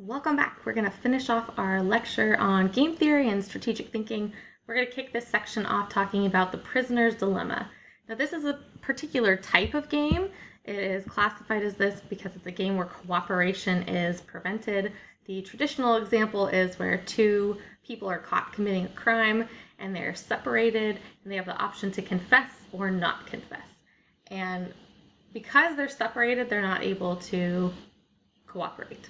Welcome back. We're going to finish off our lecture on game theory and strategic thinking. We're going to kick this section off talking about the prisoner's dilemma. Now, this is a particular type of game. It is classified as this because it's a game where cooperation is prevented. The traditional example is where two people are caught committing a crime and they're separated and they have the option to confess or not confess. And because they're separated, they're not able to cooperate.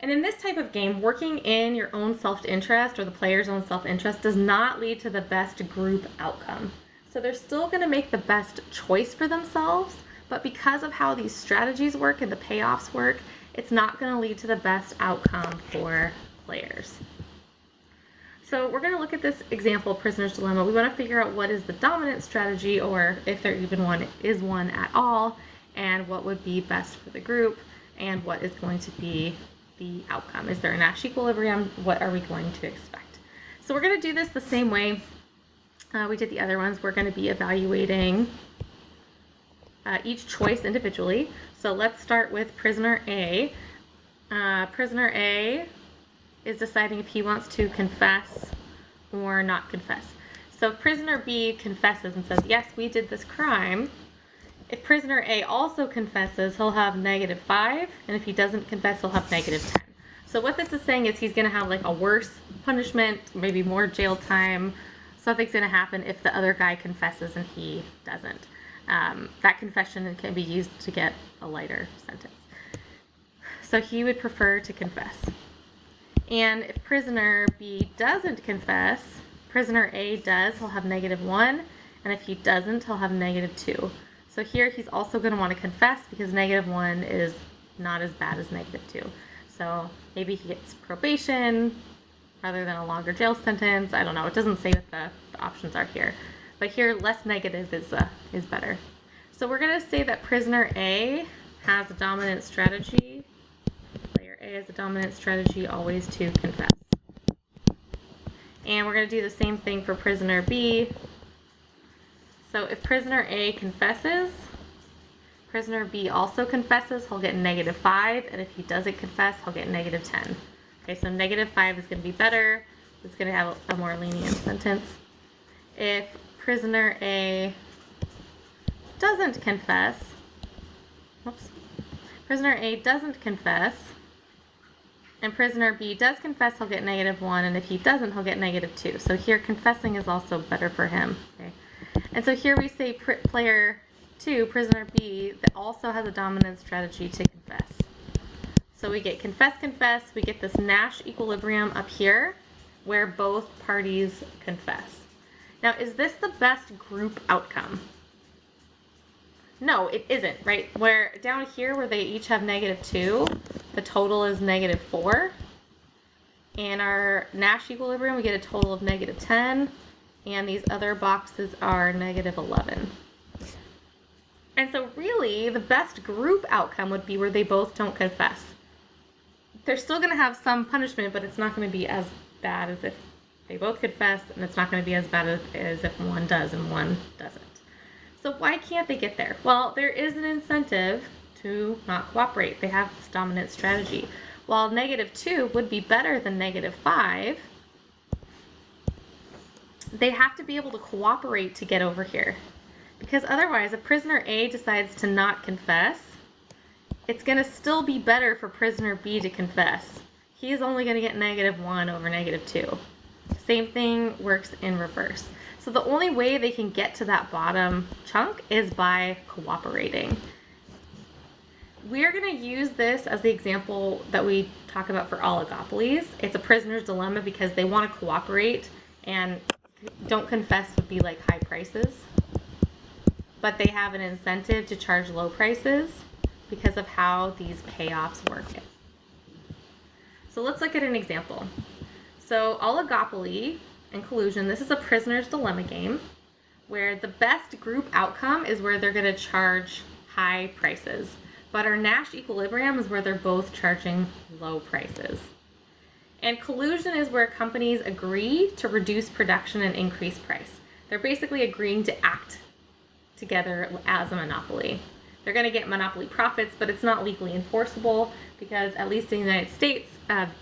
And in this type of game, working in your own self-interest or the player's own self-interest does not lead to the best group outcome. So they're still going to make the best choice for themselves, but because of how these strategies work and the payoffs work, it's not going to lead to the best outcome for players. So we're going to look at this example, prisoner's dilemma. We want to figure out what is the dominant strategy, or if there even one is one at all, and what would be best for the group, and what is going to be the outcome. Is there a Nash equilibrium? What are we going to expect? So we're going to do this the same way we did the other ones. We're going to be evaluating each choice individually. So let's start with prisoner A. Prisoner A is deciding if he wants to confess or not confess. So if prisoner B confesses and says, yes, we did this crime, if prisoner A also confesses, he'll have -5, and if he doesn't confess, he'll have -10. So what this is saying is he's going to have like a worse punishment, maybe more jail time. Something's going to happen if the other guy confesses and he doesn't. That confession can be used to get a lighter sentence. So he would prefer to confess. And if prisoner B doesn't confess, prisoner A does, he'll have -1, and if he doesn't, he'll have -2. So here he's also going to want to confess because -1 is not as bad as -2. So maybe he gets probation rather than a longer jail sentence. I don't know. It doesn't say what the options are here. But here, less negative is better. So we're going to say that prisoner A has a dominant strategy. Player A has a dominant strategy always to confess. And we're going to do the same thing for prisoner B. So if prisoner A confesses, prisoner B also confesses, he'll get -5, and if he doesn't confess, he'll get -10. Okay, so -5 is going to be better. It's going to have a more lenient sentence. If prisoner A doesn't confess, prisoner A doesn't confess, and prisoner B does confess, he'll get -1, and if he doesn't, he'll get -2. So here, confessing is also better for him. Okay. And so here we say player 2, prisoner B, that also has a dominant strategy to confess. So we get confess, confess, we get this Nash equilibrium up here where both parties confess. Now, is this the best group outcome? No, it isn't, right? Where down here where they each have -2, the total is -4. And our Nash equilibrium, we get a total of -10. And these other boxes are -11. And so really, the best group outcome would be where they both don't confess. They're still going to have some punishment, but it's not going to be as bad as if they both confess, and it's not going to be as bad as if one does and one doesn't. So why can't they get there? Well, there is an incentive to not cooperate. They have this dominant strategy. While -2 would be better than -5, they have to be able to cooperate to get over here. Because otherwise, if prisoner A decides to not confess, it's going to still be better for prisoner B to confess. He is only going to get -1 over -2. Same thing works in reverse. So the only way they can get to that bottom chunk is by cooperating. We're going to use this as the example that we talk about for oligopolies. It's a prisoner's dilemma because they want to cooperate, and don't confess would be like high prices, but they have an incentive to charge low prices because of how these payoffs work. So let's look at an example. So oligopoly and collusion, this is a prisoner's dilemma game where the best group outcome is where they're going to charge high prices, but our Nash equilibrium is where they're both charging low prices. And collusion is where companies agree to reduce production and increase price. They're basically agreeing to act together as a monopoly. They're going to get monopoly profits, but it's not legally enforceable because, at least in the United States,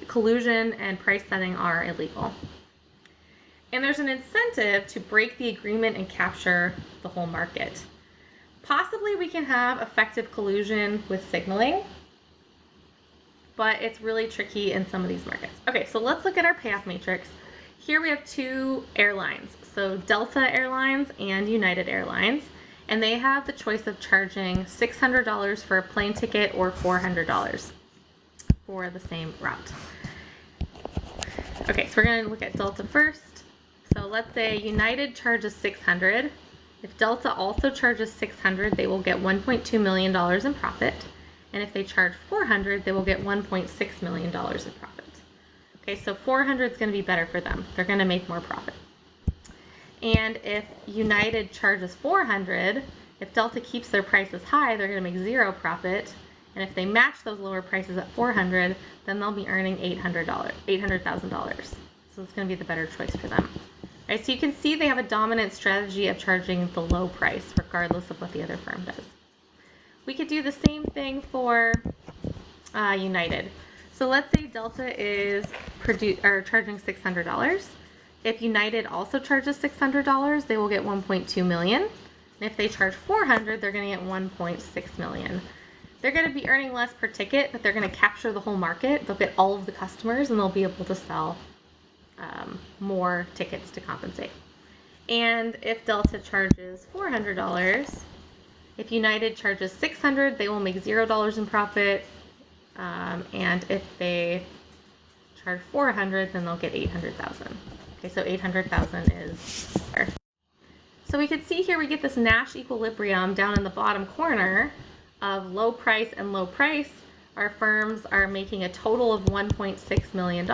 collusion and price setting are illegal. And there's an incentive to break the agreement and capture the whole market. Possibly we can have effective collusion with signaling, but it's really tricky in some of these markets. Okay, so let's look at our payoff matrix. Here we have two airlines, so Delta Airlines and United Airlines, and they have the choice of charging $600 for a plane ticket or $400 for the same route. Okay, so we're going to look at Delta first. So let's say United charges $600. If Delta also charges $600, they will get $1.2 million in profit. And if they charge $400, they will get $1.6 million in profit. Okay, so $400 is going to be better for them. They're going to make more profit. And if United charges $400, if Delta keeps their prices high, they're going to make zero profit. And if they match those lower prices at $400, then they'll be earning $800,000. So it's going to be the better choice for them. All right, so you can see they have a dominant strategy of charging the low price, regardless of what the other firm does. We could do the same thing for United. So let's say Delta is charging $600. If United also charges $600, they will get $1.2 million. And if they charge $400, they're going to get $1.6 million. They're going to be earning less per ticket, but they're going to capture the whole market. They'll get all of the customers, and they'll be able to sell more tickets to compensate. And if Delta charges $400, if United charges $600, they will make $0 in profit. And if they charge $400, then they'll get $800,000. Okay, so $800,000 is there. So we can see here we get this Nash equilibrium down in the bottom corner of low price and low price. Our firms are making a total of $1.6 million.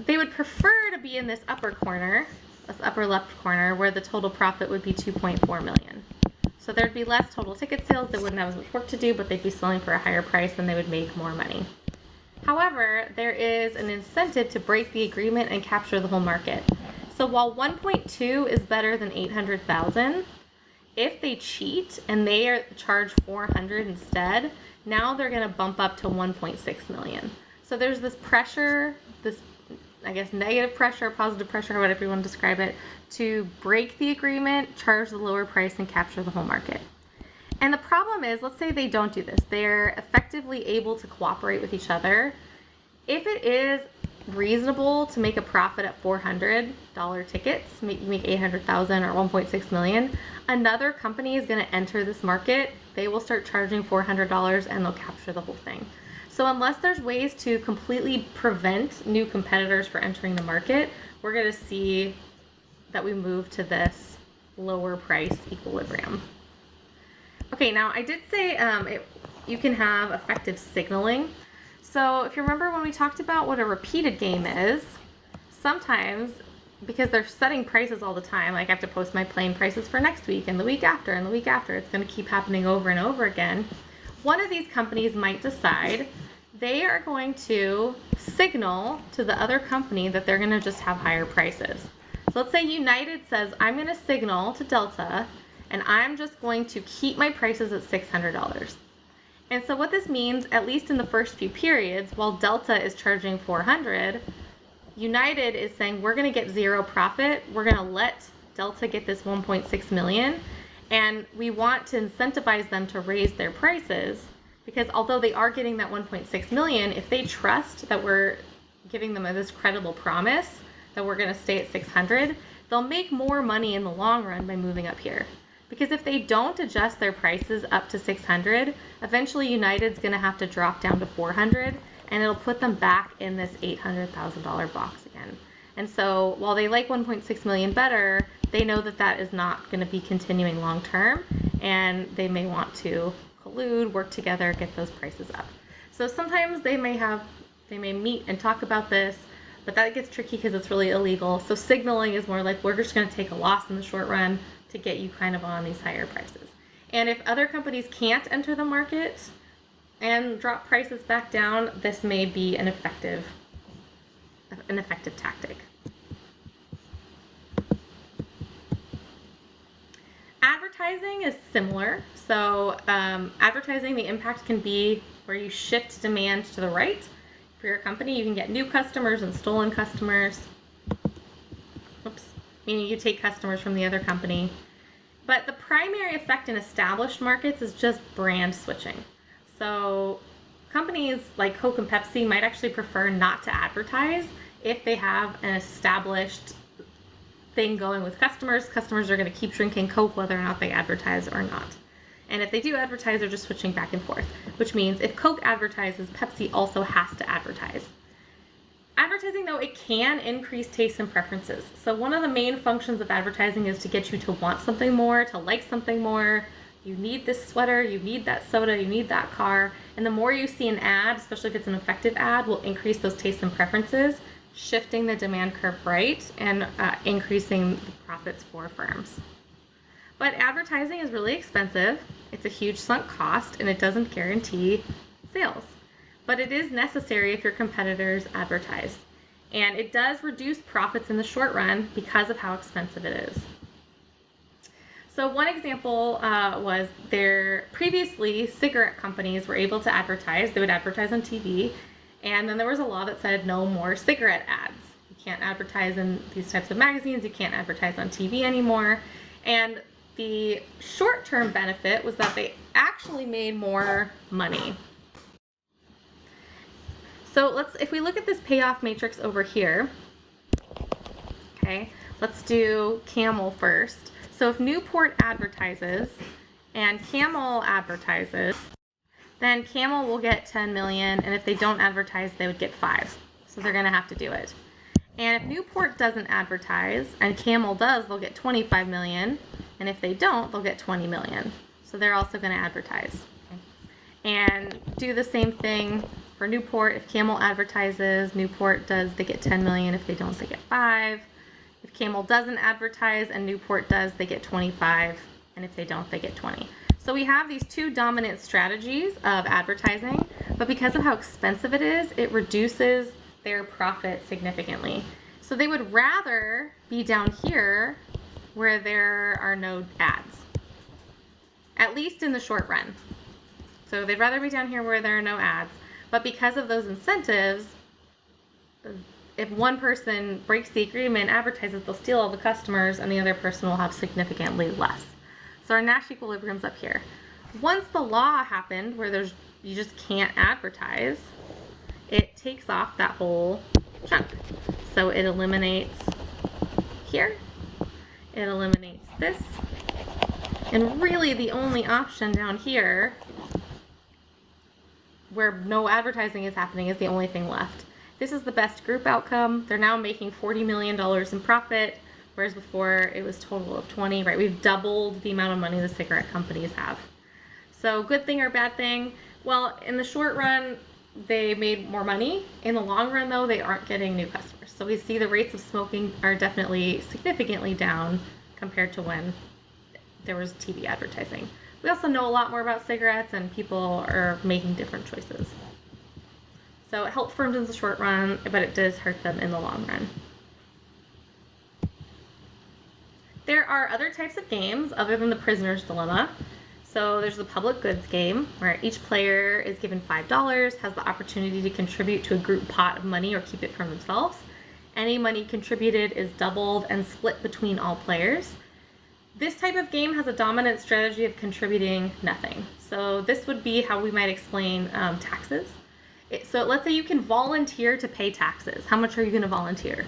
They would prefer to be in this upper corner, this upper left corner, where the total profit would be $2.4 million. So there'd be less total ticket sales, they wouldn't have as much work to do, but they'd be selling for a higher price and they would make more money. However, there is an incentive to break the agreement and capture the whole market. So while 1.2 is better than 800,000, if they cheat and they charge 400 instead, now they're going to bump up to 1.6 million. So there's this pressure, this, I guess, negative pressure, positive pressure, whatever you want to describe it, to break the agreement, charge the lower price, and capture the whole market. And the problem is, let's say they don't do this. They're effectively able to cooperate with each other. If it is reasonable to make a profit at $400 tickets, you make $800,000 or $1.6 million, another company is going to enter this market. They will start charging $400 and they'll capture the whole thing. So unless there's ways to completely prevent new competitors from entering the market, we're going to see that we move to this lower price equilibrium. Okay, now I did say you can have effective signaling. So if you remember when we talked about what a repeated game is, sometimes, because they're setting prices all the time, like I have to post my plane prices for next week and the week after and the week after, it's going to keep happening over and over again. One of these companies might decide they are going to signal to the other company that they're going to just have higher prices. So let's say United says, I'm going to signal to Delta and I'm just going to keep my prices at $600. And so what this means, at least in the first few periods, while Delta is charging $400, United is saying we're going to get zero profit. We're going to let Delta get this $1.6 million, and we want to incentivize them to raise their prices, because although they are getting that $1.6 million, if they trust that we're giving them this credible promise that we're going to stay at $600, they'll make more money in the long run by moving up here. Because if they don't adjust their prices up to $600, eventually United's going to have to drop down to $400, and it'll put them back in this $800,000 box again. And so while they like $1.6 million better, they know that that is not going to be continuing long term, and they may want to collude, work together, get those prices up. So sometimes they may meet and talk about this, but that gets tricky because it's really illegal. So signaling is more like, we're just going to take a loss in the short run to get you kind of on these higher prices. And if other companies can't enter the market and drop prices back down, this may be an effective Advertising is similar. So advertising, the impact can be where you shift demand to the right. For your company, you can get new customers and stolen customers. Oops. Meaning you take customers from the other company. But the primary effect in established markets is just brand switching. So companies like Coke and Pepsi might actually prefer not to advertise if they have an established thing going with customers. Customers are going to keep drinking Coke whether or not they advertise or not. And if they do advertise, they're just switching back and forth, which means if Coke advertises, Pepsi also has to advertise. Advertising, though, it can increase tastes and preferences. So one of the main functions of advertising is to get you to want something more, to like something more. You need this sweater, you need that soda, you need that car. And the more you see an ad, especially if it's an effective ad, will increase those tastes and preferences, shifting the demand curve right and increasing the profits for firms. But advertising is really expensive. It's a huge sunk cost, and it doesn't guarantee sales. But it is necessary if your competitors advertise. And it does reduce profits in the short run because of how expensive it is. So one example was previously cigarette companies were able to advertise. They would advertise on TV. And then there was a law that said no more cigarette ads. You can't advertise in these types of magazines. You can't advertise on TV anymore. And the short-term benefit was that they actually made more money. So if we look at this payoff matrix over here, okay, let's do Camel first. So if Newport advertises and Camel advertises, then Camel will get 10 million, and if they don't advertise, they would get 5. So they're going to have to do it. And if Newport doesn't advertise and Camel does, they'll get 25 million, and if they don't, they'll get 20 million. So they're also going to advertise. Okay. And do the same thing for Newport. If Camel advertises, Newport does, they get 10 million. If they don't, they get 5. If Camel doesn't advertise and Newport does, they get 25, and if they don't, they get 20. So we have these two dominant strategies of advertising, but because of how expensive it is, it reduces their profit significantly. So they would rather be down here where there are no ads, at least in the short run. So they'd rather be down here where there are no ads, but because of those incentives, if one person breaks the agreement, advertises, they'll steal all the customers, and the other person will have significantly less. So our Nash equilibrium's up here. Once the law happened where you just can't advertise, it takes off that whole chunk. So it eliminates here, it eliminates this, and really the only option down here where no advertising is happening is the only thing left. This is the best group outcome. They're now making $40 million in profit, whereas before it was a total of 20, right? We've doubled the amount of money the cigarette companies have. So good thing or bad thing? Well, in the short run, they made more money. In the long run, though, they aren't getting new customers. So we see the rates of smoking are definitely significantly down compared to when there was TV advertising. We also know a lot more about cigarettes, and people are making different choices. So it helps firms in the short run, but it does hurt them in the long run. There are other types of games other than the prisoner's dilemma. So there's the public goods game, where each player is given $5, has the opportunity to contribute to a group pot of money or keep it for themselves. Any money contributed is doubled and split between all players. This type of game has a dominant strategy of contributing nothing. So this would be how we might explain taxes. So let's say you can volunteer to pay taxes. How much are you going to volunteer?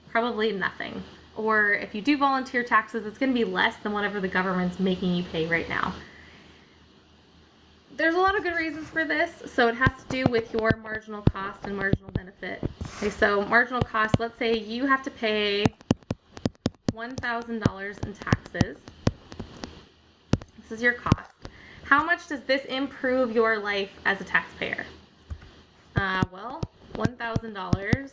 Probably nothing. Or if you do volunteer taxes, it's going to be less than whatever the government's making you pay right now. There's a lot of good reasons for this. So it has to do with your marginal cost and marginal benefit. Okay, so marginal cost, let's say you have to pay $1,000 in taxes. This is your cost. How much does this improve your life as a taxpayer? Well, $1,000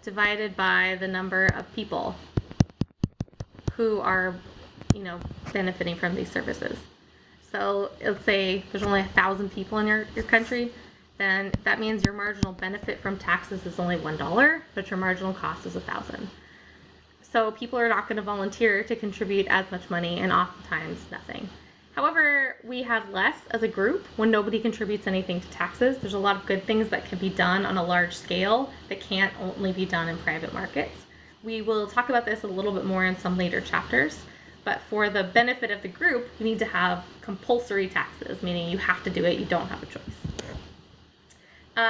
divided by the number of people who are, benefiting from these services. So let's say there's only 1,000 people in your country, then that means your marginal benefit from taxes is only $1, but your marginal cost is $1,000. So people are not going to volunteer to contribute as much money, and oftentimes nothing. However, we have less as a group when nobody contributes anything to taxes. There's a lot of good things that can be done on a large scale that can't only be done in private markets. We will talk about this a little bit more in some later chapters, but for the benefit of the group, we need to have compulsory taxes, meaning you have to do it, you don't have a choice.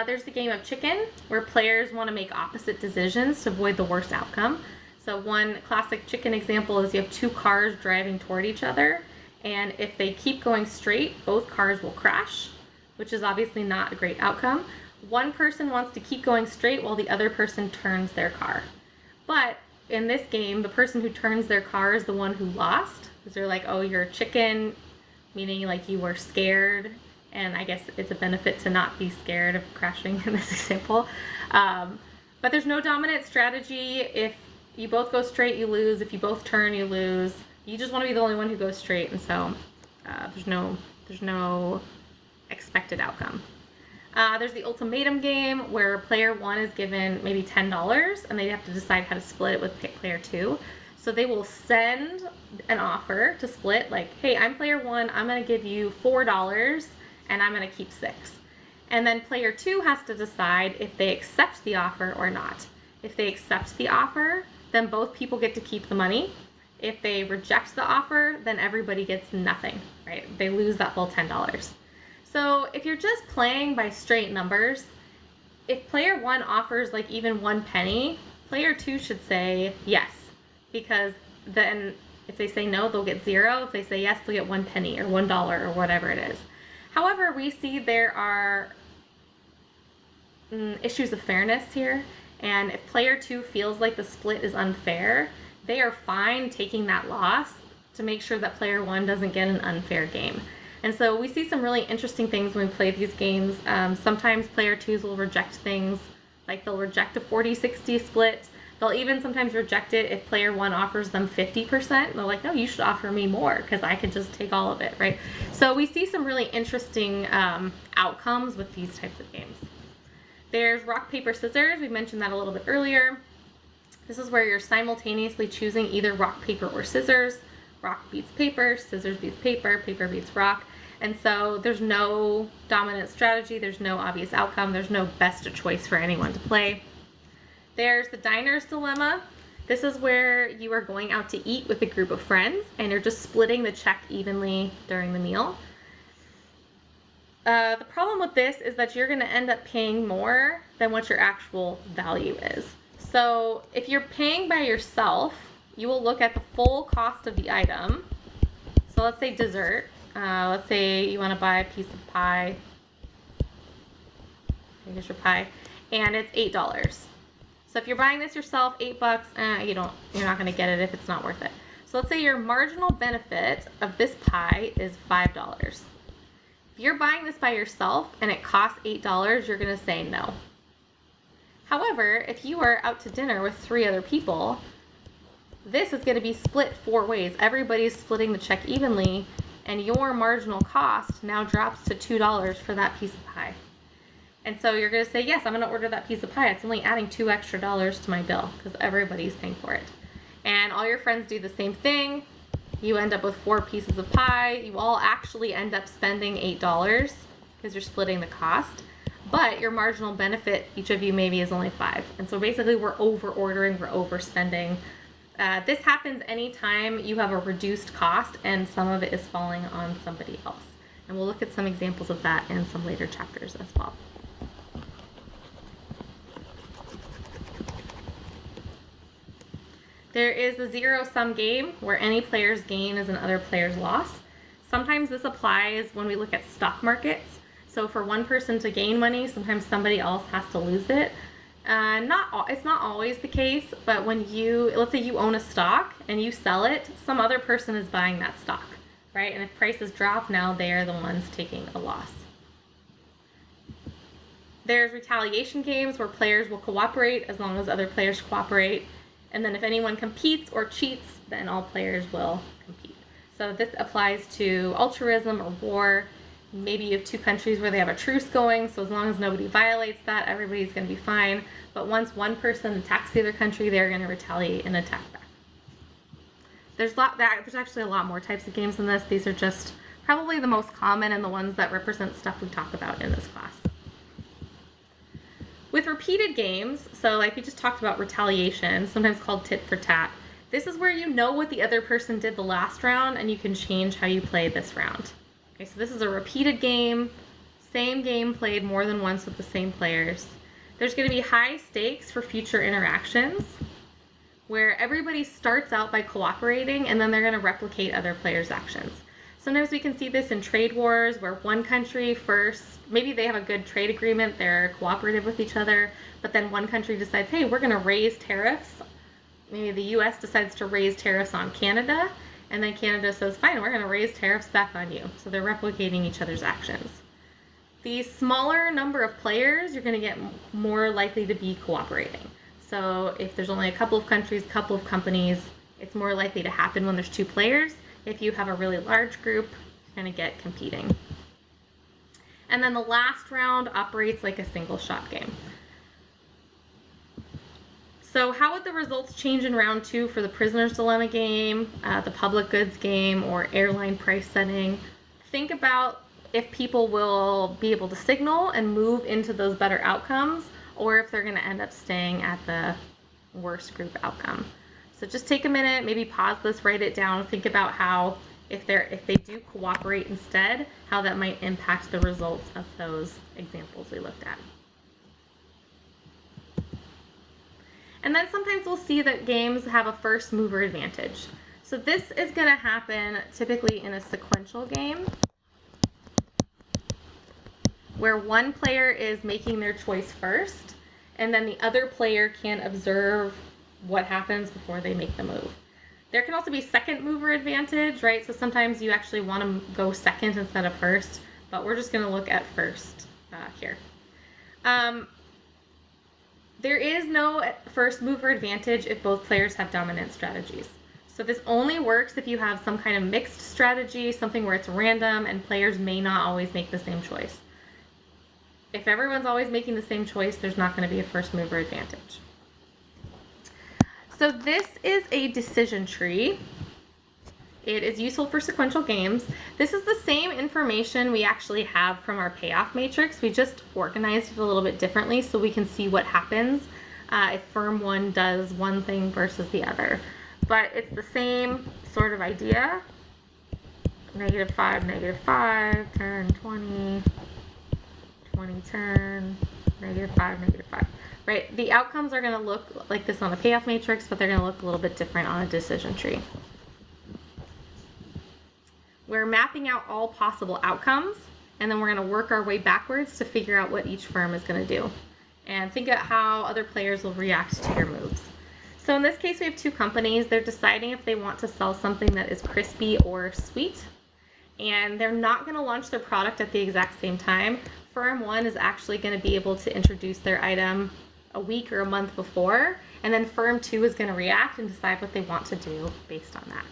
There's the game of chicken, where players want to make opposite decisions to avoid the worst outcome. So one classic chicken example is you have two cars driving toward each other, and if they keep going straight, both cars will crash, which is obviously not a great outcome. One person wants to keep going straight while the other person turns their car. But in this game, the person who turns their car is the one who lost, because they're like, oh, you're a chicken, meaning like you were scared, and I guess it's a benefit to not be scared of crashing in this example. But there's no dominant strategy. If you both go straight, you lose. If you both turn, you lose. You just want to be the only one who goes straight, and so there's no expected outcome. There's the ultimatum game, where player 1 is given maybe $10 and they have to decide how to split it with player 2. So they will send an offer to split, like, hey, I'm player 1, I'm going to give you $4 and I'm going to keep 6. And then player 2 has to decide if they accept the offer or not. If they accept the offer, then both people get to keep the money. If they reject the offer, then everybody gets nothing, right? They lose that whole $10. So if you're just playing by straight numbers, if player 1 offers like even 1 penny, player 2 should say yes, because then if they say no, they'll get 0. If they say yes, they'll get 1 penny or $1 or whatever it is. However, we see there are issues of fairness here, and if player 2 feels like the split is unfair, they are fine taking that loss to make sure that player 1 doesn't get an unfair game. And so we see some really interesting things when we play these games. Sometimes player 2s will reject things, like they'll reject a 40-60 split. They'll even sometimes reject it if player 1 offers them 50%. They're like, no, you should offer me more because I could just take all of it, right? So we see some really interesting outcomes with these types of games. There's rock, paper, scissors. We mentioned that a little bit earlier. This is where you're simultaneously choosing either rock, paper, or scissors. Rock beats paper, scissors beats paper, paper beats rock. And so there's no dominant strategy, there's no obvious outcome, there's no best choice for anyone to play. There's the diner's dilemma. This is where you are going out to eat with a group of friends and you're just splitting the check evenly during the meal. The problem with this is that you're going to end up paying more than what your actual value is. So if you're paying by yourself, you will look at the full cost of the item. So let's say dessert. Let's say you want to buy a piece of pie. Here's your pie, and it's $8. So if you're buying this yourself, $8, you're not going to get it if it's not worth it. So let's say your marginal benefit of this pie is $5. If you're buying this by yourself and it costs $8, you're going to say no. However, if you are out to dinner with 3 other people, this is going to be split 4 ways. Everybody's splitting the check evenly, and your marginal cost now drops to $2 for that piece of pie. And so you're going to say, yes, I'm going to order that piece of pie. It's only adding $2 extra to my bill because everybody's paying for it. And all your friends do the same thing. You end up with 4 pieces of pie. You all actually end up spending $8 because you're splitting the cost. But your marginal benefit, each of you maybe, is only 5. And so basically we're over-ordering, we're overspending. This happens anytime you have a reduced cost and some of it is falling on somebody else. And we'll look at some examples of that in some later chapters as well. There is a zero-sum game where any player's gain is another player's loss. Sometimes this applies when we look at stock markets. So for one person to gain money, sometimes somebody else has to lose it. It's not always the case, but when let's say you own a stock and you sell it, some other person is buying that stock, right? And if prices drop, now they are the ones taking a loss. There's retaliation games where players will cooperate as long as other players cooperate. And then if anyone competes or cheats, then all players will compete. So this applies to altruism or war. Maybe you have 2 countries where they have a truce going, so as long as nobody violates that, everybody's going to be fine. But once one person attacks the other country, they're going to retaliate and attack back. There's actually a lot more types of games than this. These are just probably the most common and the ones that represent stuff we talk about in this class. With repeated games, so like we just talked about retaliation, sometimes called tit for tat, this is where you know what the other person did the last round and you can change how you play this round. Okay, so this is a repeated game, same game played more than once with the same players. There's going to be high stakes for future interactions where everybody starts out by cooperating and then they're going to replicate other players' actions. Sometimes we can see this in trade wars where one country first, maybe they have a good trade agreement, they're cooperative with each other, but then one country decides, hey, we're going to raise tariffs. Maybe the US decides to raise tariffs on Canada, and then Canada says, fine, we're going to raise tariffs back on you. So they're replicating each other's actions. The smaller number of players, you're going to get more likely to be cooperating. So if there's only a couple of countries, a couple of companies, it's more likely to happen when there's 2 players. If you have a really large group, you're going to get competing. And then the last round operates like a single shot game. So how would the results change in round 2 for the prisoner's dilemma game, the public goods game, or airline price setting? Think about if people will be able to signal and move into those better outcomes, or if they're going to end up staying at the worst group outcome. So just take a minute, maybe pause this, write it down, think about how, if they do cooperate instead, how that might impact the results of those examples we looked at. And then sometimes we'll see that games have a first mover advantage. So this is going to happen typically in a sequential game where one player is making their choice first and then the other player can observe what happens before they make the move. There can also be second mover advantage, right? So sometimes you actually want to go second instead of first, but we're just going to look at first here. There is no first mover advantage if both players have dominant strategies. So this only works if you have some kind of mixed strategy, something where it's random and players may not always make the same choice. If everyone's always making the same choice, there's not going to be a first mover advantage. So this is a decision tree. It is useful for sequential games. This is the same information we actually have from our payoff matrix. We just organized it a little bit differently so we can see what happens if firm 1 does one thing versus the other. But it's the same sort of idea. -5, turn 20, 20, turn, -5, -5. Right? The outcomes are going to look like this on the payoff matrix, but they're going to look a little bit different on a decision tree. We're mapping out all possible outcomes, and then we're going to work our way backwards to figure out what each firm is going to do. And think about how other players will react to your moves. So in this case, we have 2 companies. They're deciding if they want to sell something that is crispy or sweet. And they're not going to launch their product at the exact same time. Firm 1 is actually going to be able to introduce their item a week or a month before. And then firm 2 is going to react and decide what they want to do based on that.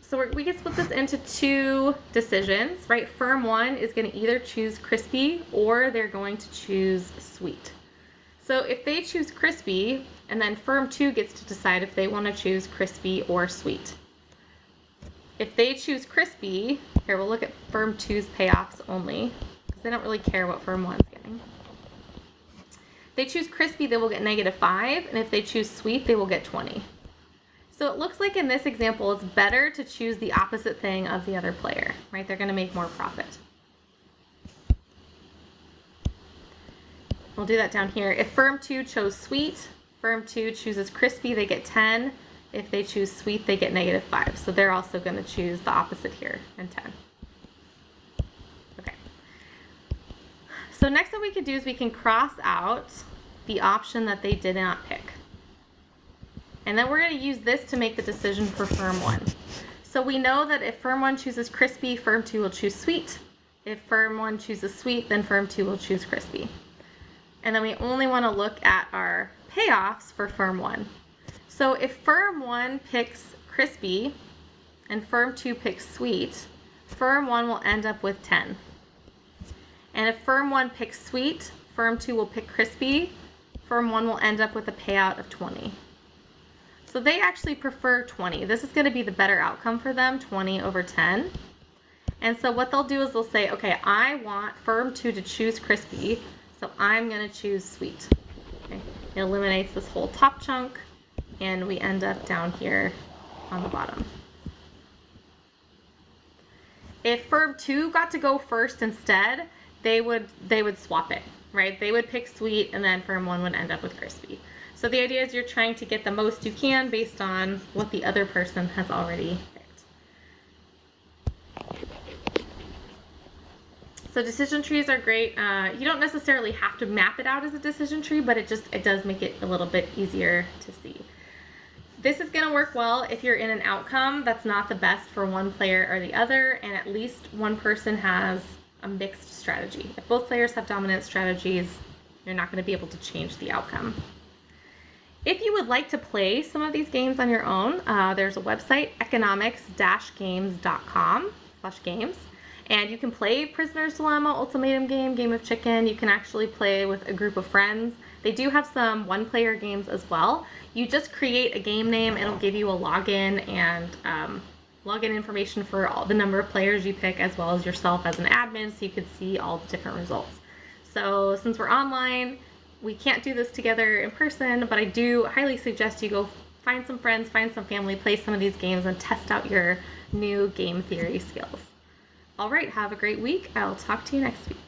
So we can split this into 2 decisions, right? Firm 1 is going to either choose crispy or they're going to choose sweet. So if they choose crispy, and then firm 2 gets to decide if they want to choose crispy or sweet. If they choose crispy, here we'll look at firm 2's payoffs only, because they don't really care what firm 1's getting. If they choose crispy, they will get -5, and if they choose sweet, they will get 20. So it looks like in this example, it's better to choose the opposite thing of the other player, right? They're going to make more profit. We'll do that down here. If firm 2 chose sweet, firm 2 chooses crispy, they get 10. If they choose sweet, they get -5. So they're also going to choose the opposite here and 10. Okay. So next what we could do is we can cross out the option that they did not pick. And then we're going to use this to make the decision for firm 1. So we know that if firm 1 chooses crispy, firm 2 will choose sweet. If firm 1 chooses sweet, then firm 2 will choose crispy. And then we only want to look at our payoffs for firm 1. So if firm 1 picks crispy and firm 2 picks sweet, firm 1 will end up with 10. And if firm 1 picks sweet, firm 2 will pick crispy, firm 1 will end up with a payout of 20. So they actually prefer 20. This is going to be the better outcome for them, 20 over 10. And so what they'll do is they'll say, okay, I want firm 2 to choose crispy, so I'm going to choose sweet. Okay. It eliminates this whole top chunk, and we end up down here on the bottom. If firm 2 got to go first instead, they would swap it, right? They would pick sweet, and then firm 1 would end up with crispy. So the idea is you're trying to get the most you can based on what the other person has already picked. So decision trees are great. You don't necessarily have to map it out as a decision tree, but it does make it a little bit easier to see. This is going to work well if you're in an outcome that's not the best for one player or the other, and at least one person has a mixed strategy. If both players have dominant strategies, you're not going to be able to change the outcome. If you would like to play some of these games on your own, there's a website, economics-games.com/games, and you can play Prisoner's Dilemma, Ultimatum Game, Game of Chicken. You can actually play with a group of friends. They do have some one-player games as well. You just create a game name, it'll give you a login and login information for all the number of players you pick, as well as yourself as an admin, so you could see all the different results. So since we're online, we can't do this together in person, but I do highly suggest you go find some friends, find some family, play some of these games, and test out your new game theory skills. All right, have a great week. I'll talk to you next week.